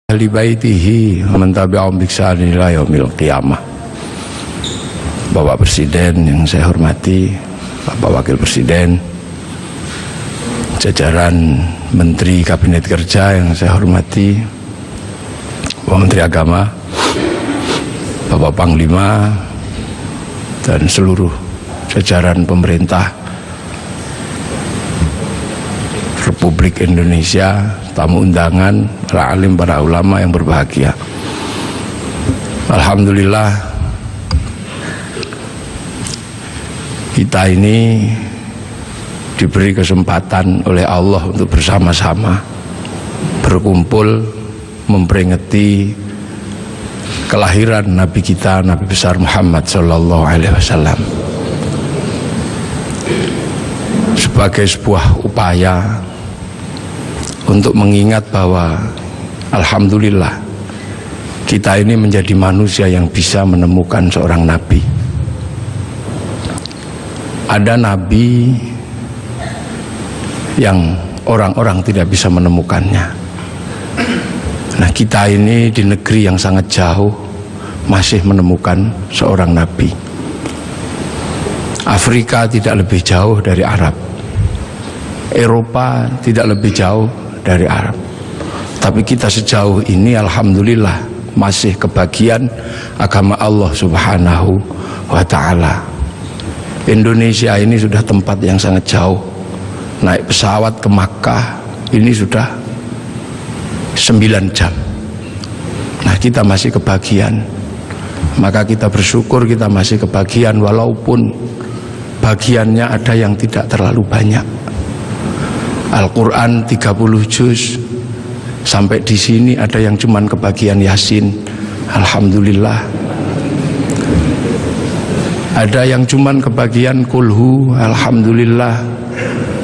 ahli baitihi man tabi'ahum bi ihsan ila yaumil qiyamah. Bapak Presiden yang saya hormati, Bapak Wakil Presiden, jajaran Menteri Kabinet Kerja yang saya hormati, Bapak Menteri Agama, Bapak Panglima, dan seluruh jajaran pemerintah Republik Indonesia, tamu undangan, para alim, para ulama yang berbahagia. Alhamdulillah, kita ini diberi kesempatan oleh Allah untuk bersama-sama berkumpul memperingati kelahiran Nabi kita, Nabi besar Muhammad Sallallahu Alaihi Wasallam, sebagai sebuah upaya untuk mengingat bahwa alhamdulillah kita ini menjadi manusia yang bisa menemukan seorang nabi. Ada nabi yang orang-orang tidak bisa menemukannya. Nah, kita ini di negeri yang sangat jauh masih menemukan seorang nabi. Afrika tidak lebih jauh dari Arab, Eropa tidak lebih jauh dari Arab, tapi kita sejauh ini alhamdulillah masih kebagian agama Allah Subhanahu wa Ta'ala. Indonesia ini sudah tempat yang sangat jauh. Naik pesawat ke Makkah ini sudah 9 jam. Nah, kita masih kebagian. Maka kita bersyukur kita masih kebagian, walaupun bagiannya ada yang tidak terlalu banyak. Al-Quran 30 juz, sampai di sini ada yang cuman kebagian Yasin, alhamdulillah. Ada yang cuman kebagian Kulhu, alhamdulillah.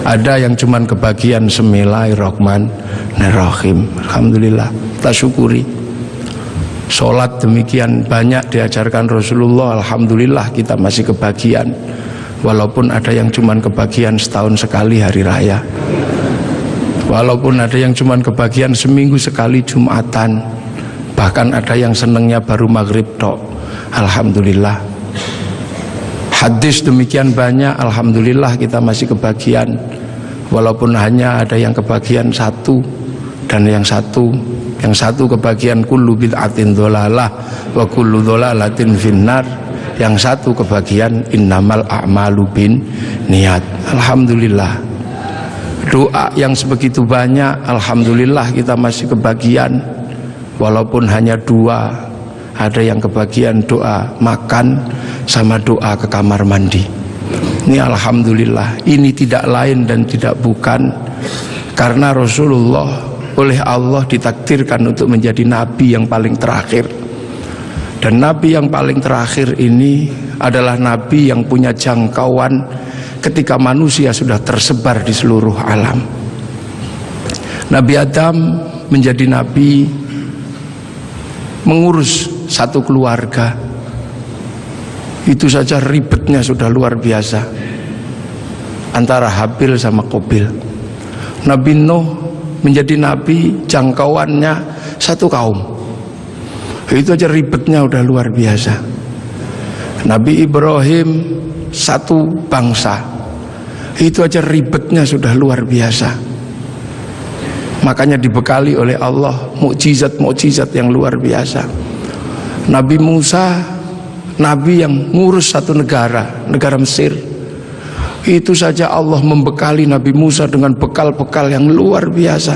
Ada yang cuman kebagian Bismillahirrahmanirrahim, alhamdulillah. Kita syukuri. Sholat demikian banyak diajarkan Rasulullah, alhamdulillah kita masih kebagian, walaupun ada yang cuman kebagian setahun sekali hari raya, walaupun ada yang cuman kebagian seminggu sekali Jumatan, bahkan ada yang senengnya baru maghrib tok, alhamdulillah. Hadis demikian banyak, alhamdulillah kita masih kebagian, walaupun hanya ada yang kebagian satu, dan yang satu kebagian kullu bid'atin dholalah wa kullu dholalatin finnar, yang satu kebagian innamal a'malu bin niat, alhamdulillah. Doa yang sebegitu banyak, alhamdulillah kita masih kebagian, walaupun hanya 2. Ada yang kebagian doa makan sama doa ke kamar mandi. Ini alhamdulillah. Ini tidak lain dan tidak bukan karena Rasulullah oleh Allah ditakdirkan untuk menjadi nabi yang paling terakhir. Dan nabi yang paling terakhir ini adalah nabi yang punya jangkauan ketika manusia sudah tersebar di seluruh alam. Nabi Adam menjadi nabi mengurus satu keluarga, itu saja ribetnya sudah luar biasa antara Habil sama Qabil. Nabi Nuh menjadi nabi jangkauannya satu kaum, itu aja ribetnya udah luar biasa. Nabi Ibrahim satu bangsa, itu aja ribetnya sudah luar biasa. Makanya dibekali oleh Allah mukjizat-mukjizat yang luar biasa. Nabi Musa, nabi yang ngurus satu negara Mesir, itu saja Allah membekali Nabi Musa dengan bekal-bekal yang luar biasa.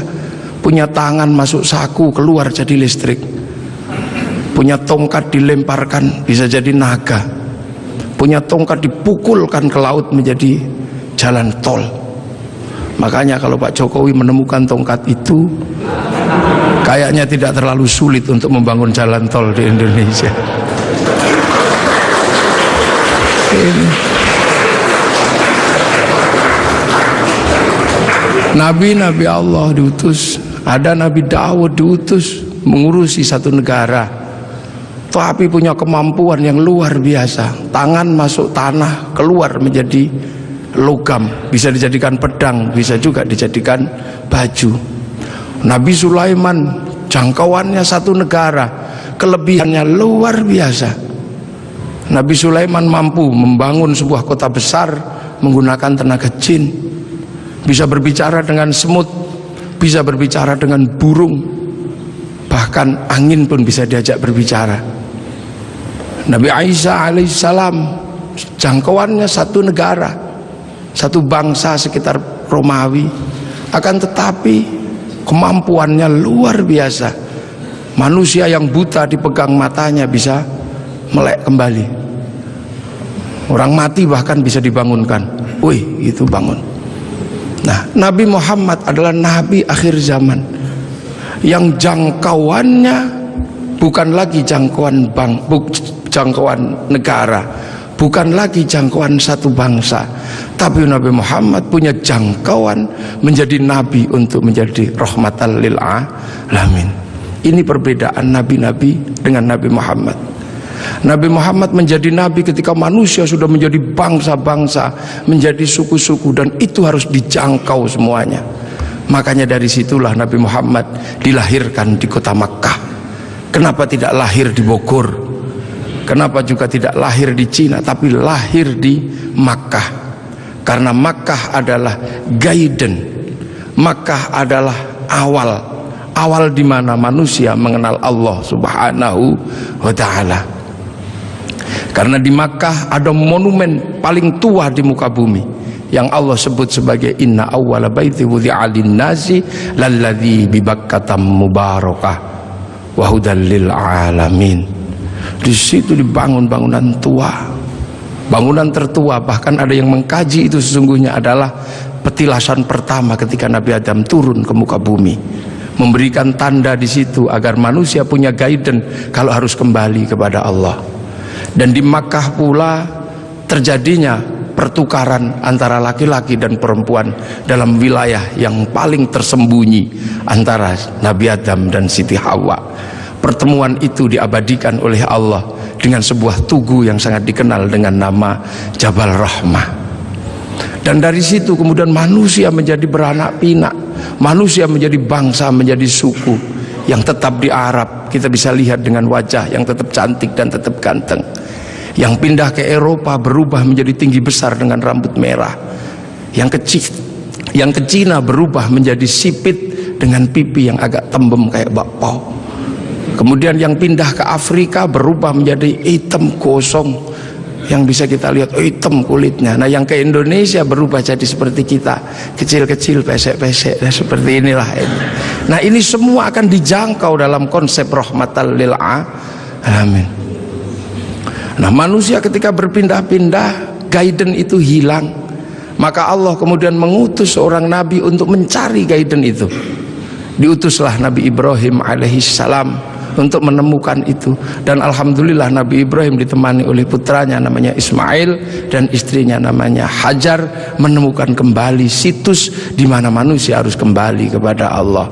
Punya tangan masuk saku keluar jadi listrik, punya tongkat dilemparkan bisa jadi naga, punya tongkat dipukulkan ke laut menjadi jalan tol. Makanya kalau Pak Jokowi menemukan tongkat itu, kayaknya tidak terlalu sulit untuk membangun jalan tol di Indonesia. Nabi-nabi Allah diutus, ada Nabi Daud diutus mengurusi satu negara, tapi punya kemampuan yang luar biasa. Tangan masuk tanah keluar menjadi logam, bisa dijadikan pedang, bisa juga dijadikan baju. Nabi Sulaiman jangkauannya satu negara, kelebihannya luar biasa. Nabi Sulaiman mampu membangun sebuah kota besar menggunakan tenaga jin, bisa berbicara dengan semut, bisa berbicara dengan burung, bahkan angin pun bisa diajak berbicara. Nabi Isa alaihissalam jangkauannya satu negara, satu bangsa sekitar Romawi, akan tetapi kemampuannya luar biasa. Manusia yang buta dipegang matanya bisa melek kembali, orang mati bahkan bisa dibangunkan. Wih, itu bangun. Nah, Nabi Muhammad adalah Nabi akhir zaman yang jangkauannya bukan lagi jangkauan jangkauan negara, bukan lagi jangkauan satu bangsa, tapi Nabi Muhammad punya jangkauan menjadi nabi untuk menjadi rahmatan lil alamin. Ini perbedaan nabi-nabi dengan Nabi Muhammad. Nabi Muhammad menjadi nabi ketika manusia sudah menjadi bangsa-bangsa, menjadi suku-suku, dan itu harus dijangkau semuanya. Makanya dari situlah Nabi Muhammad dilahirkan di kota Makkah. Kenapa tidak lahir di Bogor? Kenapa juga tidak lahir di Cina, tapi lahir di Makkah? Karena Makkah adalah guidance, Makkah adalah awal di mana manusia mengenal Allah Subhanahu wa Ta'ala. Karena di Makkah ada monumen paling tua di muka bumi yang Allah sebut sebagai inna awwala baiti wudi'a lin-nasi lalladzi bi Bakkah mubarakah wa hudal lil alamin. Di situ dibangun bangunan tua, bangunan tertua. Bahkan ada yang mengkaji itu sesungguhnya adalah petilasan pertama ketika Nabi Adam turun ke muka bumi, memberikan tanda di situ agar manusia punya guidance kalau harus kembali kepada Allah. Dan di Makkah pula terjadinya pertukaran antara laki-laki dan perempuan dalam wilayah yang paling tersembunyi antara Nabi Adam dan Siti Hawa. Pertemuan itu diabadikan oleh Allah dengan sebuah tugu yang sangat dikenal dengan nama Jabal Rahmah. Dan dari situ kemudian manusia menjadi beranak pinak, manusia menjadi bangsa, menjadi suku yang tetap di Arab. Kita bisa lihat dengan wajah yang tetap cantik dan tetap ganteng. Yang pindah ke Eropa berubah menjadi tinggi besar dengan rambut merah. Yang ke Cina berubah menjadi sipit dengan pipi yang agak tembem kayak bakpao. Kemudian yang pindah ke Afrika berubah menjadi hitam gosong, yang bisa kita lihat hitam kulitnya. Nah, yang ke Indonesia berubah jadi seperti kita, kecil-kecil, pesek-pesek, seperti inilah ini. Nah, ini semua akan dijangkau dalam konsep rahmatan lil alamin. Nah, manusia ketika berpindah-pindah, guidance itu hilang. Maka Allah kemudian mengutus seorang nabi untuk mencari guidance itu. Diutuslah Nabi Ibrahim alaihissalam untuk menemukan itu. Dan alhamdulillah Nabi Ibrahim ditemani oleh putranya namanya Ismail dan istrinya namanya Hajar, menemukan kembali situs di mana manusia harus kembali kepada Allah.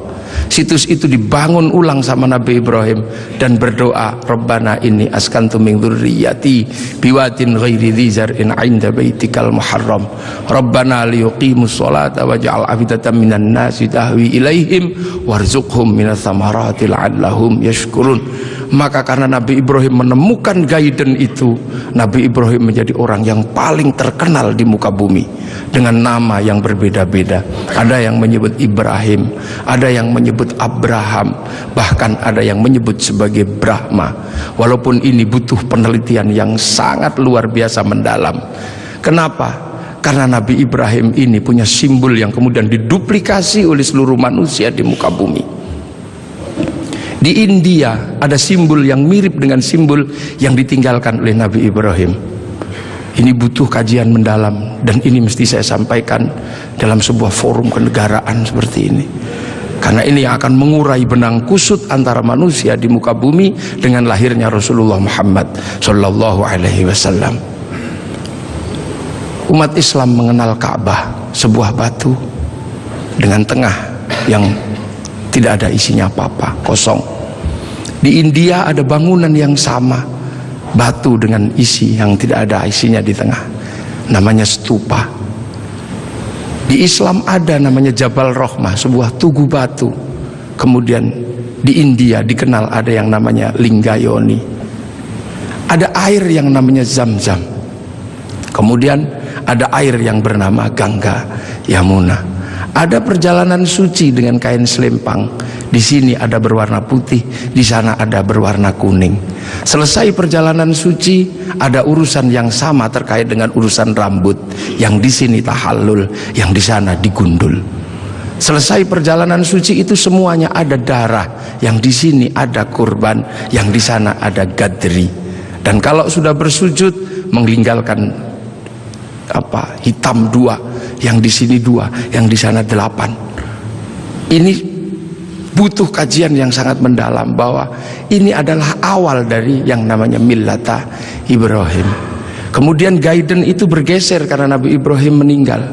Situs itu dibangun ulang sama Nabi Ibrahim dan berdoa, Rabbana inni askantu min dzurriyyati biwadin ghairi dzi zar'in 'inda baitikal muharram Rabbana liyuqimus sholata waj'al afidatan minan nasi tahwi ilaihim warzuqhum minas thamarati la'allahum yashkurun. Maka karena Nabi Ibrahim menemukan guidance itu, Nabi Ibrahim menjadi orang yang paling terkenal di muka bumi dengan nama yang berbeda-beda. Ada yang menyebut Ibrahim, ada yang menyebut Abraham, bahkan ada yang menyebut sebagai Brahma. Walaupun ini butuh penelitian yang sangat luar biasa mendalam. Kenapa? Karena Nabi Ibrahim ini punya simbol yang kemudian diduplikasi oleh seluruh manusia di muka bumi. Di India ada simbol yang mirip dengan simbol yang ditinggalkan oleh Nabi Ibrahim. Ini butuh kajian mendalam dan ini mesti saya sampaikan dalam sebuah forum kenegaraan seperti ini. Karena ini yang akan mengurai benang kusut antara manusia di muka bumi dengan lahirnya Rasulullah Muhammad Sallallahu Alaihi Wasallam. Umat Islam mengenal Ka'bah, sebuah batu dengan tengah yang tidak ada isinya apa-apa, kosong. Di India ada bangunan yang sama, batu dengan isi yang tidak ada isinya di tengah, namanya stupa. Di Islam ada namanya Jabal Rahmah, sebuah tugu batu, kemudian Di India dikenal ada yang namanya Linggayoni. Ada air yang namanya Zam-Zam. Kemudian ada air yang bernama Gangga Yamuna. Ada perjalanan suci dengan kain selempang. Di sini ada berwarna putih, di sana ada berwarna kuning. Selesai perjalanan suci, ada urusan yang sama terkait dengan urusan rambut. Yang di sini tahallul, yang di sana digundul. Selesai perjalanan suci itu semuanya ada darah. Yang di sini ada kurban, yang di sana ada gadri. Dan kalau sudah bersujud, meninggalkan hitam 2, yang di sini 2, yang di sana 8. Ini butuh kajian yang sangat mendalam, bahwa ini adalah awal dari yang namanya millata Ibrahim. Kemudian guidance itu bergeser karena Nabi Ibrahim meninggal.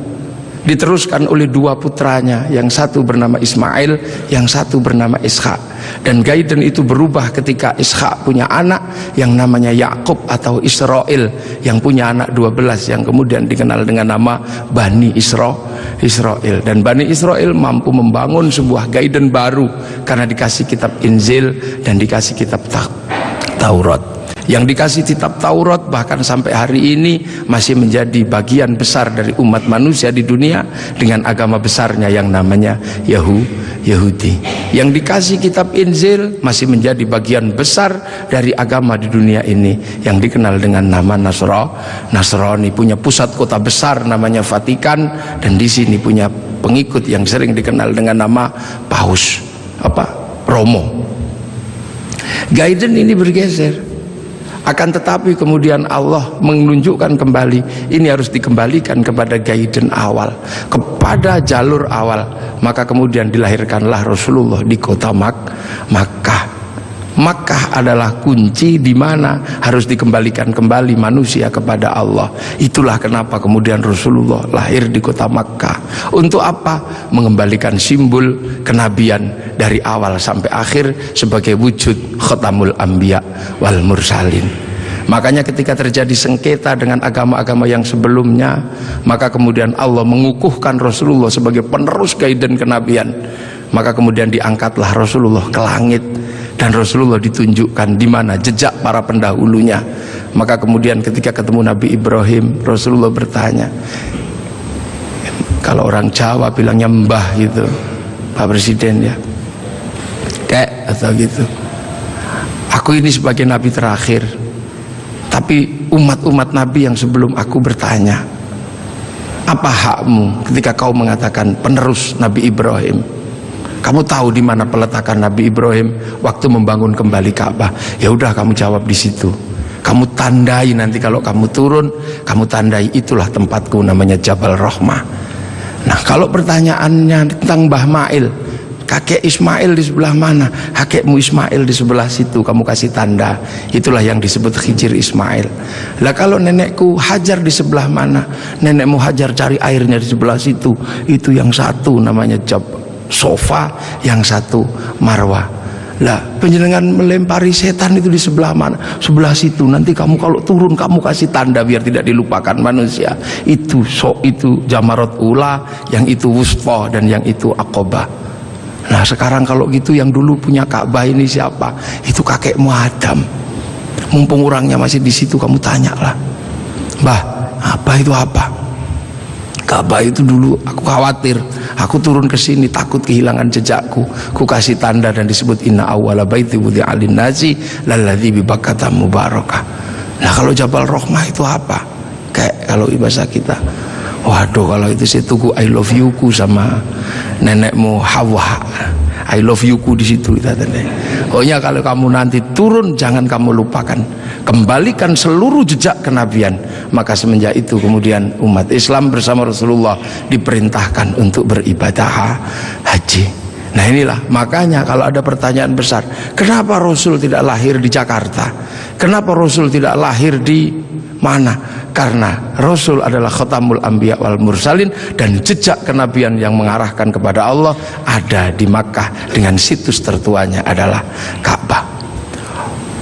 Diteruskan oleh 2 putranya, yang satu bernama Ismail, yang satu bernama Ishak. Dan guidance itu berubah ketika Ishak punya anak yang namanya Yakub atau Israel, yang punya anak 12 yang kemudian dikenal dengan nama Bani Israel. Dan Bani Israel mampu membangun sebuah guidance baru karena dikasih kitab Injil dan dikasih kitab Taurat. Yang dikasih kitab Taurat bahkan sampai hari ini masih menjadi bagian besar dari umat manusia di dunia dengan agama besarnya yang namanya Yahudi. Yang dikasih kitab Injil masih menjadi bagian besar dari agama di dunia ini yang dikenal dengan nama Nasrani. Punya pusat kota besar namanya Vatikan, dan di sini punya pengikut yang sering dikenal dengan nama Paus Romo. Guidance ini bergeser. Akan tetapi kemudian Allah menunjukkan kembali, ini harus dikembalikan kepada guidance awal, kepada jalur awal. Maka kemudian dilahirkanlah Rasulullah di kota Makkah. Makkah adalah kunci di mana harus dikembalikan kembali manusia kepada Allah. Itulah kenapa kemudian Rasulullah lahir di kota Makkah. Untuk apa? Mengembalikan simbol kenabian dari awal sampai akhir sebagai wujud khatamul anbiya wal mursalin. Makanya ketika terjadi sengketa dengan agama-agama yang sebelumnya, maka kemudian Allah mengukuhkan Rasulullah sebagai penerus guidance kenabian. Maka kemudian diangkatlah Rasulullah ke langit, dan Rasulullah ditunjukkan di mana jejak para pendahulunya. Maka kemudian ketika ketemu Nabi Ibrahim, Rasulullah bertanya, kalau orang Jawa bilangnya mbah gitu, Pak Presiden ya, Dek atau gitu, aku ini sebagai Nabi terakhir, tapi umat-umat Nabi yang sebelum aku bertanya, apa hakmu ketika kau mengatakan penerus Nabi Ibrahim? Kamu tahu di mana peletakan Nabi Ibrahim waktu membangun kembali Ka'bah? Ya udah, kamu jawab di situ. Kamu tandai nanti kalau kamu turun, kamu tandai itulah tempatku, namanya Jabal Rahmah. Nah, kalau pertanyaannya tentang Mbah Mail, kakek Ismail di sebelah mana? Kakekmu Ismail di sebelah situ, kamu kasih tanda. Itulah yang disebut Hijir Ismail. Lah kalau nenekku Hajar di sebelah mana? Nenekmu Hajar cari airnya di sebelah situ. Itu yang satu namanya Sofa, yang satu Marwah. Lah penjenengan melempari setan itu di sebelah mana? Sebelah situ. Nanti kamu kalau turun kamu kasih tanda biar tidak dilupakan manusia. Itu itu Jamarat Ula, yang itu Wusta, dan yang itu Aqobah. Nah sekarang kalau gitu yang dulu punya Ka'bah ini siapa? Itu kakekmu Adam. Mumpung orangnya masih di situ, kamu tanyalah, Mbah, apa itu apa? Ka'bah itu dulu aku khawatir, aku turun ke sini takut kehilangan jejakku. Ku kasih tanda dan disebut inna awwala baiti wudi'a lin-nasi lalladzi bi Bakkata mubarakah. Nah kalau Jabal Rahmah itu apa? Kayak kalau bahasa kita, waduh kalau itu saya tuku I love you ku sama nenekmu Hawa. I love you ku di situ kita tanda. Pokoknya kalau kamu nanti turun jangan kamu lupakan, kembalikan seluruh jejak kenabian. Maka semenjak itu kemudian umat Islam bersama Rasulullah diperintahkan untuk beribadah haji. Nah inilah makanya kalau ada pertanyaan besar, kenapa Rasul tidak lahir di Jakarta? Kenapa Rasul tidak lahir di mana? Karena Rasul adalah khatamul anbiya wal mursalin, dan jejak kenabian yang mengarahkan kepada Allah ada di Makkah, dengan situs tertuanya adalah Ka'bah.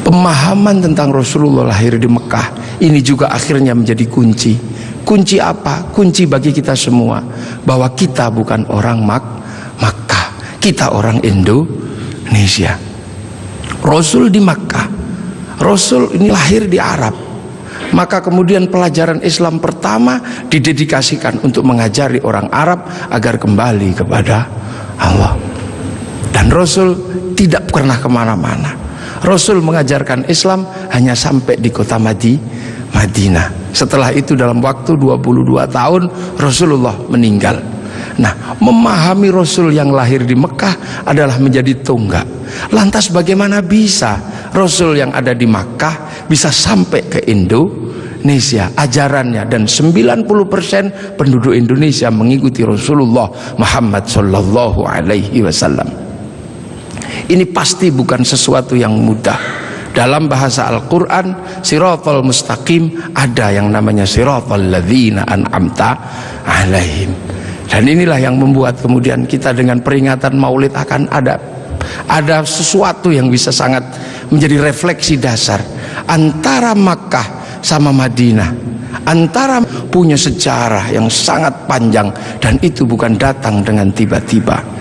Pemahaman tentang Rasulullah lahir di Mekah ini juga akhirnya menjadi kunci. Kunci apa? Kunci bagi kita semua bahwa kita bukan orang Makkah, kita orang Indonesia. Rasul di Makkah, Rasul ini lahir di Arab, maka kemudian pelajaran Islam pertama didedikasikan untuk mengajari orang Arab agar kembali kepada Allah. Dan Rasul tidak pernah kemana-mana. Rasul mengajarkan Islam hanya sampai di kota Madinah. Setelah itu dalam waktu 22 tahun Rasulullah meninggal. Nah, memahami Rasul yang lahir di Mekah adalah menjadi tonggak. Lantas bagaimana bisa Rasul yang ada di Makkah bisa sampai ke Indonesia ajarannya, dan 90% penduduk Indonesia mengikuti Rasulullah Muhammad sallallahu alaihi wasallam. Ini pasti bukan sesuatu yang mudah. Dalam bahasa Al-Quran, siratal mustaqim, ada yang namanya siratal ladzina an'amta alaihim. Dan inilah yang membuat kemudian kita dengan peringatan Maulid akan ada sesuatu yang bisa sangat menjadi refleksi dasar antara Makkah sama Madinah, antara punya sejarah yang sangat panjang, dan itu bukan datang dengan tiba-tiba.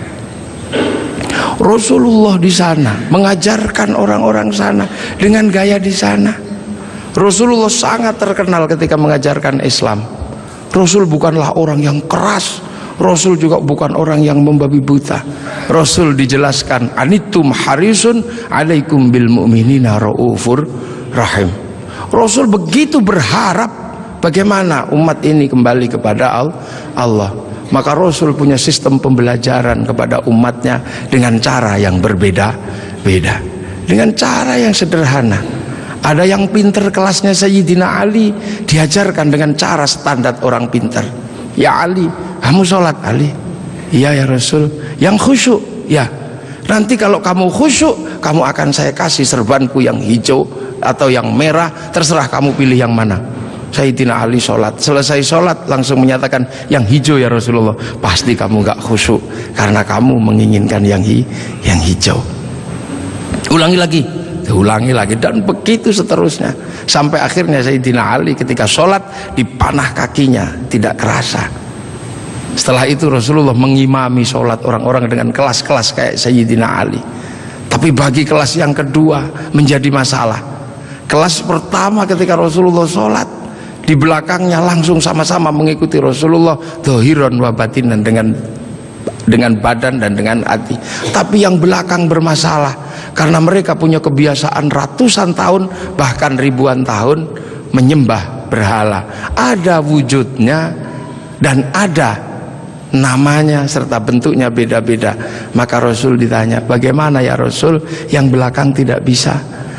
Rasulullah di sana mengajarkan orang-orang sana dengan gaya di sana. Rasulullah sangat terkenal ketika mengajarkan Islam. Rasul bukanlah orang yang keras, Rasul juga bukan orang yang membabi buta. Rasul dijelaskan, anitum harisun alaikum bil mu'minina raufur rahim. Rasul begitu berharap bagaimana umat ini kembali kepada Allah. Maka Rasul punya sistem pembelajaran kepada umatnya dengan cara yang berbeda-beda, dengan cara yang sederhana. Ada yang pinter kelasnya Sayyidina Ali, diajarkan dengan cara standar orang pinter. Ya Ali, kamu sholat. Ali, iya ya Rasul. Yang khusyuk, ya. Nanti kalau kamu khusyuk, kamu akan saya kasih serbanku yang hijau atau yang merah, terserah kamu pilih yang mana. Sayyidina Ali sholat, selesai sholat langsung menyatakan yang hijau ya Rasulullah. Pasti kamu gak khusyuk karena kamu menginginkan yang hijau. Ulangi lagi, dan begitu seterusnya sampai akhirnya Sayyidina Ali ketika sholat dipanah kakinya tidak kerasa. Setelah itu Rasulullah mengimami sholat orang-orang dengan kelas-kelas kayak Sayyidina Ali. Tapi bagi kelas yang kedua menjadi masalah. Kelas pertama ketika Rasulullah sholat, di belakangnya langsung sama-sama mengikuti Rasulullah dhahiran wa batinan, dengan badan dan dengan hati. Tapi yang belakang bermasalah karena mereka punya kebiasaan ratusan tahun bahkan ribuan tahun menyembah berhala. Ada wujudnya dan ada namanya serta bentuknya beda-beda. Maka Rasul ditanya, bagaimana ya Rasul yang belakang tidak bisa?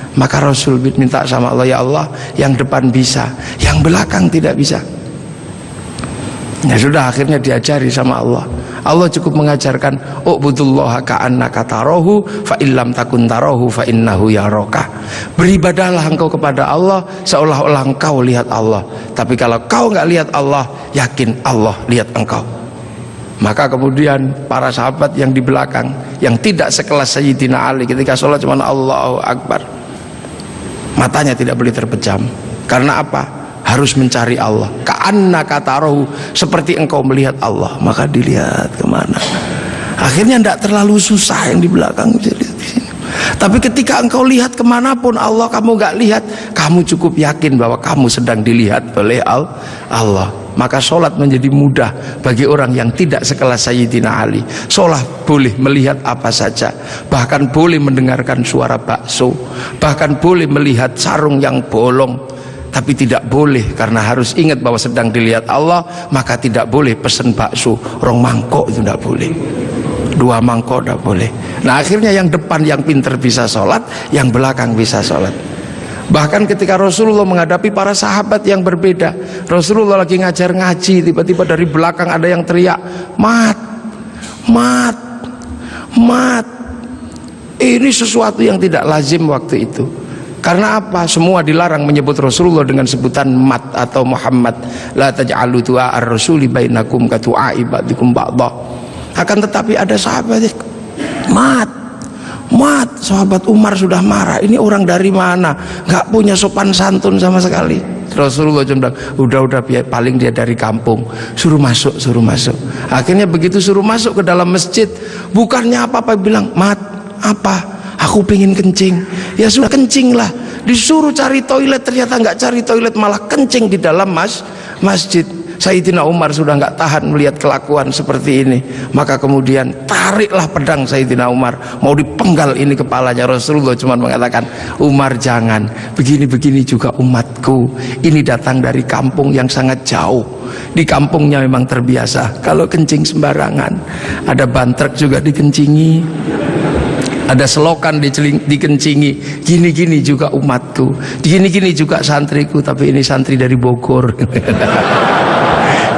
Maka Rasul minta sama Allah, ya Allah yang depan bisa, yang belakang tidak bisa. Ya sudah, akhirnya diajari sama Allah. Allah cukup mengajarkan, u'budullaha ka'annaka tarahu fa illam takun tarahu fa innahu yaraka. Beribadahlah engkau kepada Allah seolah-olah engkau lihat Allah. Tapi kalau kau nggak lihat Allah, yakin Allah lihat engkau. Maka kemudian para sahabat yang di belakang, yang tidak sekelas Sayyidina Ali, ketika sholat cuma Allahu Akbar, matanya tidak boleh terpejam. Karena apa? Harus mencari Allah. Ka'annaka tarahu, seperti engkau melihat Allah. Maka dilihat kemana. Akhirnya tidak terlalu susah yang di belakang bisa lihat di sini. Tapi ketika engkau lihat kemanapun Allah kamu gak lihat, kamu cukup yakin bahwa kamu sedang dilihat oleh Allah. Maka sholat menjadi mudah bagi orang yang tidak sekelas Sayyidina Ali. Sholat boleh melihat apa saja, bahkan boleh mendengarkan suara bakso, bahkan boleh melihat sarung yang bolong. Tapi tidak boleh, karena harus ingat bahwa sedang dilihat Allah. Maka tidak boleh pesen bakso rong mangkok, itu tidak boleh, 2 mangkok tidak boleh. Nah akhirnya yang depan yang pinter bisa sholat, yang belakang bisa sholat. Bahkan ketika Rasulullah menghadapi para sahabat yang berbeda, Rasulullah lagi ngajar ngaji, tiba-tiba dari belakang ada yang teriak, mat, mat, mat. Ini sesuatu yang tidak lazim waktu itu. Karena apa? Semua dilarang menyebut Rasulullah dengan sebutan mat atau Muhammad. La taj'alu du'a ar-rasuli bainakum ka du'a'i ba'dikum ba'dha. Akan tetapi ada sahabat, mat, mat. Sahabat Umar sudah marah. Ini orang dari mana? Gak punya sopan santun sama sekali. Rasulullah cuma bilang, udah paling dia dari kampung. Suruh masuk, suruh masuk. Akhirnya begitu suruh masuk ke dalam masjid, bukannya apa-apa, bilang, mat, Apa? Aku pengen kencing. Ya sudah, kencing lah. Disuruh cari toilet, ternyata nggak cari toilet, malah kencing di dalam masjid. Sayyidina Umar sudah nggak tahan melihat kelakuan seperti ini, maka kemudian tariklah pedang Sayyidina Umar, mau dipenggal ini kepalanya. Rasulullah cuma mengatakan, Umar jangan, begini-begini juga umatku, ini datang dari kampung yang sangat jauh, di kampungnya memang terbiasa kalau kencing sembarangan, ada bantrek juga dikencingi, ada selokan dikencingi, gini-gini juga umatku, gini-gini juga santriku, tapi ini santri dari Bogor.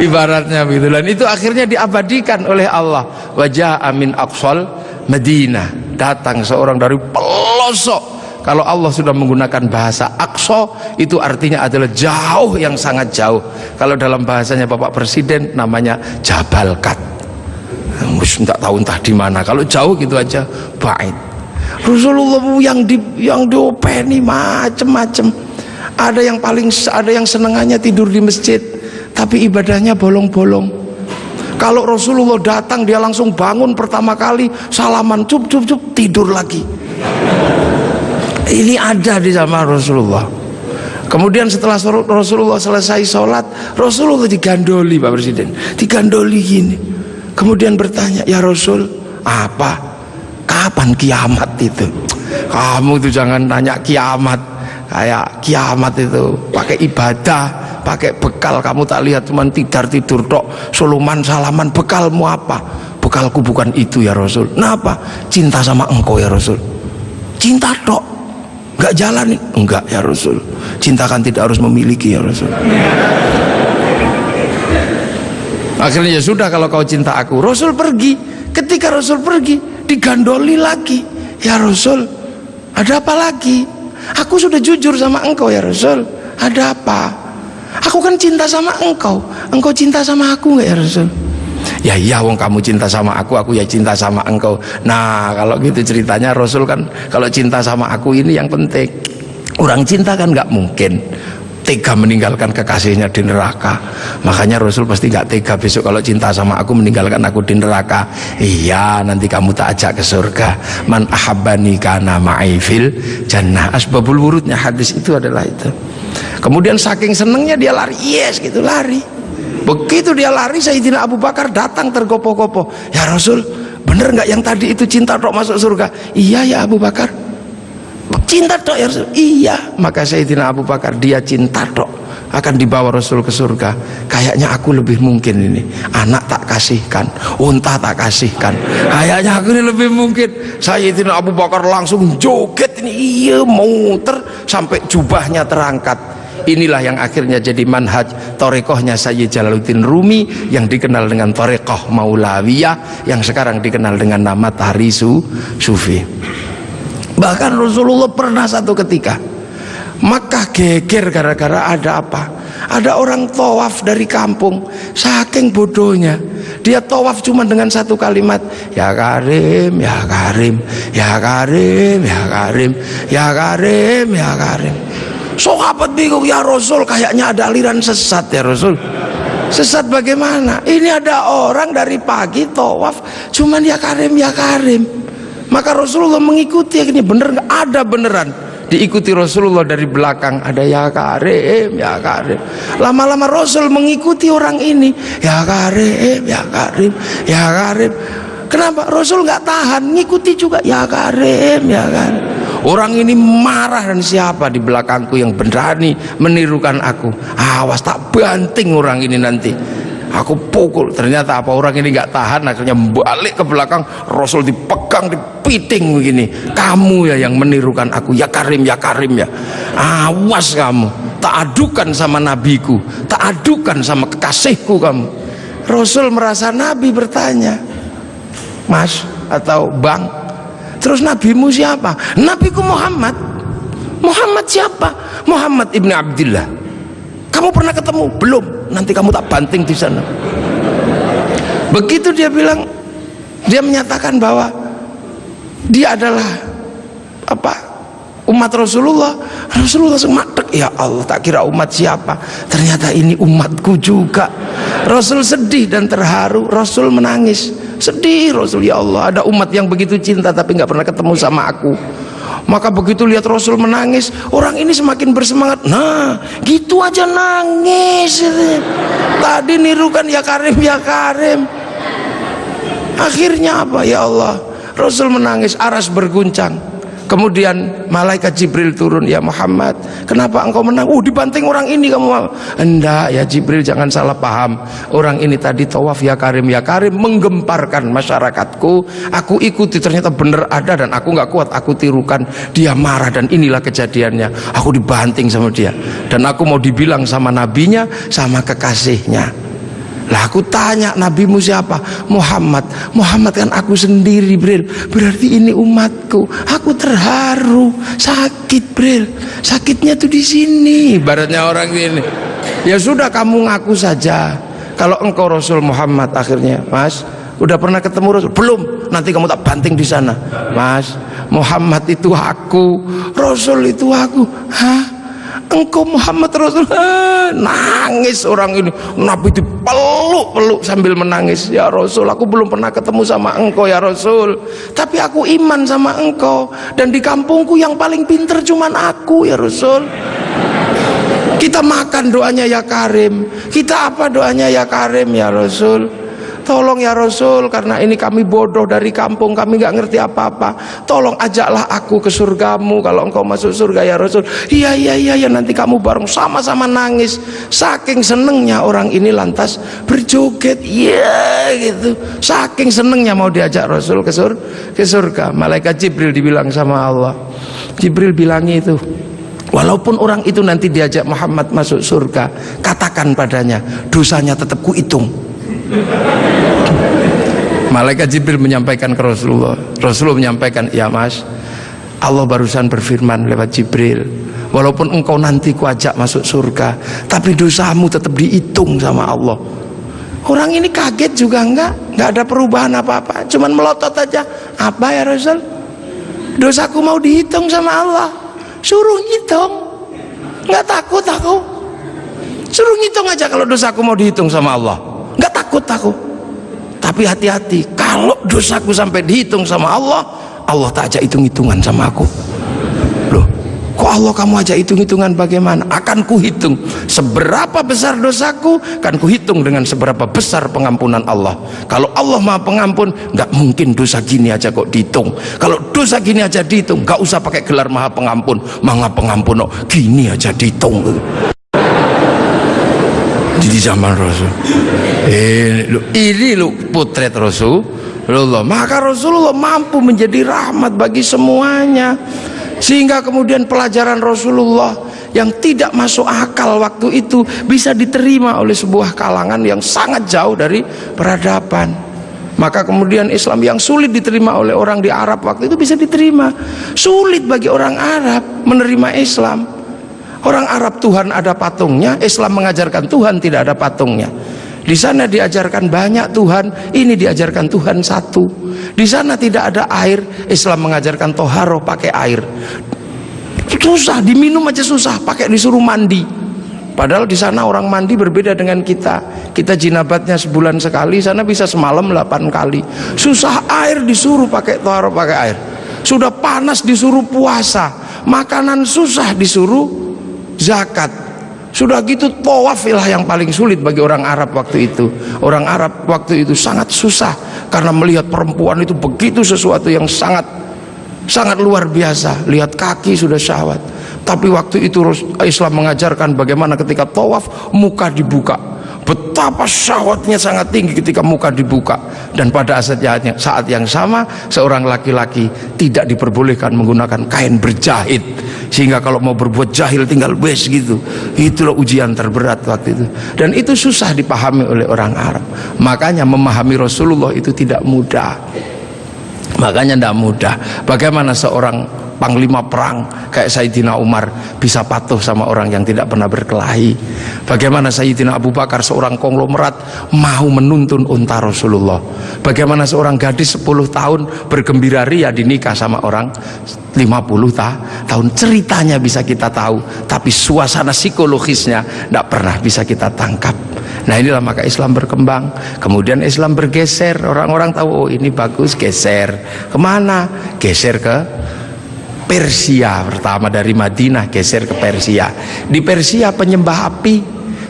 Ibaratnya begitu. Dan itu akhirnya diabadikan oleh Allah. Wajah amin aqsal Madinah, datang seorang dari pelosok. Kalau Allah sudah menggunakan bahasa aqsa, itu artinya adalah jauh, yang sangat jauh. Kalau dalam bahasanya Bapak Presiden namanya Jabal Kat, tidak tahu entah di mana. Kalau jauh gitu aja bait. Rasulullah yang diopeni macem-macem. Ada yang senengannya tidur di masjid, tapi ibadahnya bolong-bolong. Kalau Rasulullah datang, dia langsung bangun pertama kali, salaman, cup, tidur lagi. Ini ada di zaman Rasulullah. Kemudian setelah Rasulullah selesai sholat, Rasulullah digandoli, Pak Presiden, digandoli gini. Kemudian bertanya, ya Rasul, apa? Kapan kiamat itu? Kamu itu jangan tanya kiamat. Kayak kiamat itu pakai ibadah, pakai bekal. Kamu tak lihat cuman tidur tok, suluman salaman. Bekalmu apa? Bekalku bukan itu ya Rasul. Nah apa? Cinta sama engkau ya Rasul. Cinta tok, nggak jalan? Enggak ya Rasul. Cinta kan tidak harus memiliki ya Rasul. Akhirnya ya sudah, kalau kau cinta aku. Rasul pergi. Ketika Rasul pergi, digandoli lagi. Ya Rasul, ada apa lagi? Aku sudah jujur sama engkau ya Rasul. Ada apa? Aku kan cinta sama engkau. Engkau cinta sama aku nggak ya Rasul? Ya iya, wong kamu cinta sama aku ya cinta sama engkau. Nah kalau gitu ceritanya, Rasul kan kalau cinta sama aku ini yang penting. Orang cinta kan nggak mungkin tega meninggalkan kekasihnya di neraka. Makanya Rasul pasti nggak tega besok kalau cinta sama aku meninggalkan aku di neraka. Iya, nanti kamu tak ajak ke surga. Man ahabbani kana ma'i fil jannah. Asbabul wurudnya hadis itu adalah itu. Kemudian saking senengnya dia lari, yes gitu, lari. Begitu dia lari, Sayyidina Abu Bakar datang tergopoh-gopoh. Ya Rasul, bener nggak yang tadi itu cinta tok masuk surga? Iya ya Abu Bakar, cinta tok ya Rasul. Iya. Maka Sayyidina Abu Bakar, dia cinta tok akan dibawa Rasul ke surga. Kayaknya aku lebih mungkin ini, anak tak kasihkan, unta tak kasihkan, kayaknya aku ini lebih mungkin. Sayyidina Abu Bakar langsung joget ini, iya, muter sampai jubahnya terangkat. Inilah yang akhirnya jadi manhaj torekohnya Sayyid Jalaluddin Rumi, yang dikenal dengan torekoh Maulawiyah, yang sekarang dikenal dengan nama Tahrisu Sufi. Bahkan Rasulullah pernah satu ketika Makkah geger gara-gara ada apa? Ada orang tawaf dari kampung, saking bodohnya dia tawaf cuma dengan satu kalimat, ya Karim, ya Karim, ya Karim, ya Karim, ya Karim, ya Karim. Sahabat bingung, ya Rasul, kayaknya ada aliran sesat ya Rasul. Sesat bagaimana? Ini ada orang dari pagi tawaf cuman ya Karim, ya Karim. Maka Rasulullah mengikuti, ini bener nggak? Ada beneran. Diikuti Rasulullah dari belakang, ada ya Karim, ya Karim. Lama-lama Rasul mengikuti orang ini, ya Karim, ya Karim, ya Karim. Kenapa? Rasul nggak tahan, ngikuti juga, ya Karim, ya Karim. Orang ini marah, dan siapa di belakangku yang berani menirukan aku? Awas tak banting orang ini nanti. Aku pukul. Ternyata apa, orang ini nggak tahan, akhirnya balik ke belakang. Rasul dipegang, dipiting begini. Kamu ya yang menirukan aku, ya Karim, ya Karim ya. Awas kamu, tak adukan sama nabiku, tak adukan sama kekasihku kamu. Rasul merasa Nabi bertanya, Mas atau Bang, terus nabimu siapa? Nabiku Muhammad. Muhammad siapa? Muhammad ibn Abdillah. Kamu pernah ketemu? Belum. Nanti kamu tak banting di sana. Begitu dia bilang, dia menyatakan bahwa dia adalah apa? Umat Rasulullah. Rasulullah sematek, ya Allah, tak kira umat siapa, ternyata ini umatku juga. Rasul sedih dan terharu, Rasul menangis. Sedih Rasul, ya Allah, ada umat yang begitu cinta tapi nggak pernah ketemu sama aku. Maka begitu lihat Rasul menangis, orang ini semakin bersemangat. Nah, gitu aja nangis. Tadi nirukan ya Karim, ya Karim. Akhirnya apa, ya Allah, Rasul menangis, aras berguncang. Kemudian malaikat Jibril turun, ya Muhammad, kenapa engkau menang? Dibanting orang ini kamu. Enggak ya Jibril, jangan salah paham. Orang ini tadi tawaf ya Karim, ya Karim, menggemparkan masyarakatku. Aku ikuti, ternyata benar ada dan aku nggak kuat, aku tirukan. Dia marah dan inilah kejadiannya. Aku dibanting sama dia. Dan aku mau dibilang sama nabinya, sama kekasihnya. Lah aku tanya, nabimu siapa? Muhammad. Muhammad kan aku sendiri, Bril. Berarti ini umatku. Aku terharu, sakit, Bril. Sakitnya tuh di sini. Ibaratnya orang ini. Ya sudah, kamu ngaku saja. Kalau engkau Rasul Muhammad, akhirnya, Mas, udah pernah ketemu Rasul? Belum. Nanti kamu tak banting di sana. Mas, Muhammad itu aku, Rasul itu aku. Hah? Engkau Muhammad Rasul? Nangis orang ini. Nabi dipeluk-peluk sambil menangis. Ya Rasul, aku belum pernah ketemu sama engkau ya Rasul, tapi aku iman sama engkau. Dan di kampungku yang paling pinter cuman aku ya Rasul. Kita makan doanya ya Karim, kita apa doanya ya Karim ya Rasul. Tolong ya Rasul, karena ini kami bodoh dari kampung, kami nggak ngerti apa-apa. Tolong ajaklah aku ke surgamu kalau engkau masuk surga ya Rasul. Iya iya iya ya, nanti kamu bareng, sama-sama nangis. Saking senengnya orang ini lantas berjoget, iya gitu. Saking senengnya mau diajak Rasul ke surga. Malaikat Jibril dibilang sama Allah, Jibril bilangi itu, walaupun orang itu nanti diajak Muhammad masuk surga, katakan padanya, dosanya tetap kuhitung. Malaikat Jibril menyampaikan ke Rasulullah. Rasulullah menyampaikan, ya Mas, Allah barusan berfirman lewat Jibril, walaupun engkau nanti kuajak masuk surga, tapi dosamu tetap dihitung sama Allah. Orang ini kaget juga, enggak ada perubahan apa-apa, cuman melotot aja. Apa ya Rasul? Dosaku mau dihitung sama Allah. Suruh hitung, nggak takut aku. Suruh ngitung aja kalau dosaku mau dihitung sama Allah. Nggak takut aku. Tapi hati-hati, kalau dosaku sampai dihitung sama Allah, Allah tak ajak hitung-hitungan sama aku. Loh, kok Allah kamu ajak hitung-hitungan bagaimana? Akan kuhitung seberapa besar dosaku, kan kuhitung dengan seberapa besar pengampunan Allah. Kalau Allah Maha Pengampun, nggak mungkin dosa gini aja kok dihitung. Kalau dosa gini aja dihitung, nggak usah pakai gelar Maha Pengampun. Maha Pengampun, oh, gini aja dihitung. Di zaman Rasul ini potret Rasulullah. Maka Rasulullah mampu menjadi rahmat bagi semuanya, sehingga kemudian pelajaran Rasulullah yang tidak masuk akal waktu itu bisa diterima oleh sebuah kalangan yang sangat jauh dari peradaban. Maka kemudian Islam yang sulit diterima oleh orang di Arab waktu itu bisa diterima. Sulit bagi orang Arab menerima Islam. Orang Arab Tuhan ada patungnya, Islam mengajarkan Tuhan tidak ada patungnya. Di sana diajarkan banyak Tuhan, ini diajarkan Tuhan satu. Di sana tidak ada air, Islam mengajarkan toharoh pakai air. Susah, diminum aja susah, pakai disuruh mandi. Padahal di sana orang mandi berbeda dengan kita. Kita jinabatnya sebulan sekali, sana bisa semalam 8 kali. Susah, air disuruh pakai toharoh pakai air. Sudah panas disuruh puasa, makanan susah disuruh zakat. Sudah gitu tawafilah yang paling sulit bagi orang Arab waktu itu. Orang Arab waktu itu sangat susah karena melihat perempuan itu begitu sesuatu yang sangat luar biasa. Lihat kaki sudah syahwat. Tapi waktu itu Islam mengajarkan bagaimana ketika tawaf muka dibuka. Betapa syahwatnya sangat tinggi ketika muka dibuka. Dan pada saat yang sama seorang laki-laki tidak diperbolehkan menggunakan kain berjahit, sehingga kalau mau berbuat jahil tinggal wes gitu. Itulah ujian terberat waktu itu. Dan itu susah dipahami oleh orang Arab. Makanya memahami Rasulullah itu tidak mudah. Makanya tidak mudah. Bagaimana seorang panglima perang kayak Sayyidina Umar bisa patuh sama orang yang tidak pernah berkelahi? Bagaimana Sayyidina Abu Bakar seorang konglomerat mau menuntun unta Rasulullah? Bagaimana seorang gadis 10 tahun bergembira ria dinikah sama orang 50 tahun? Ceritanya bisa kita tahu, tapi suasana psikologisnya tidak pernah bisa kita tangkap. Nah inilah maka Islam berkembang. Kemudian Islam bergeser, orang-orang tahu oh ini bagus, geser kemana? Geser ke Persia. Pertama dari Madinah geser ke Persia. Di Persia penyembah api,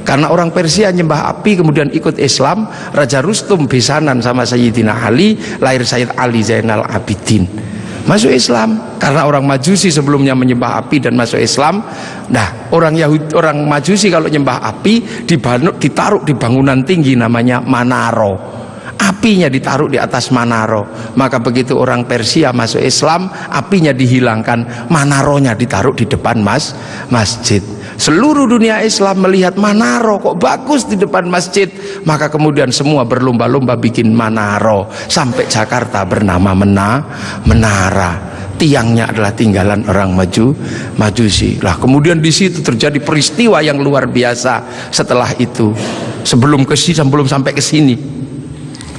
karena orang Persia nyembah api, kemudian ikut Islam. Raja Rustum besanan sama Sayyidina Ali, lahir Sayyid Ali Zainal Abidin, masuk Islam. Karena orang Majusi sebelumnya menyembah api dan masuk Islam. Nah orang Yahudi, orang Majusi kalau nyembah api ditaruh di bangunan tinggi namanya Manaro, apinya ditaruh di atas Manaro. Maka begitu orang Persia masuk Islam, apinya dihilangkan, Manaronya ditaruh di depan masjid. Seluruh dunia Islam melihat Manaro kok bagus di depan masjid, maka kemudian semua berlomba-lomba bikin Manaro. Sampai Jakarta bernama Menara. Tiangnya adalah tinggalan orang Majusi. Lah kemudian di situ terjadi peristiwa yang luar biasa. Setelah itu, sebelum sampai ke sini,